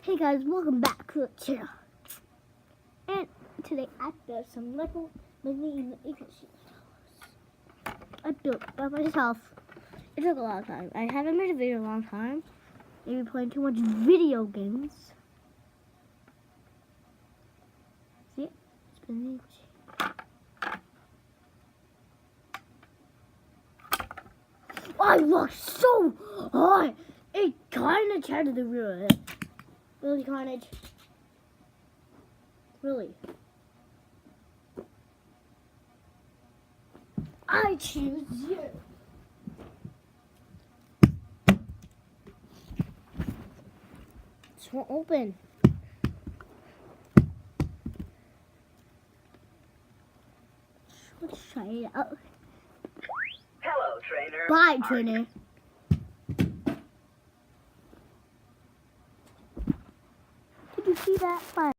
Hey guys, welcome back to the channel. And today I built some Lego mini agency. I built by myself. It took a lot of time. I haven't made a video in a long time. Maybe playing too much video games. See it? It's been I look so hot. It kind of tried to ruin it. Really, Carnage? Really? I choose you. This won't open. Let's try it out. Hello, trainer. Bye, trainer. Did you see that? Bye.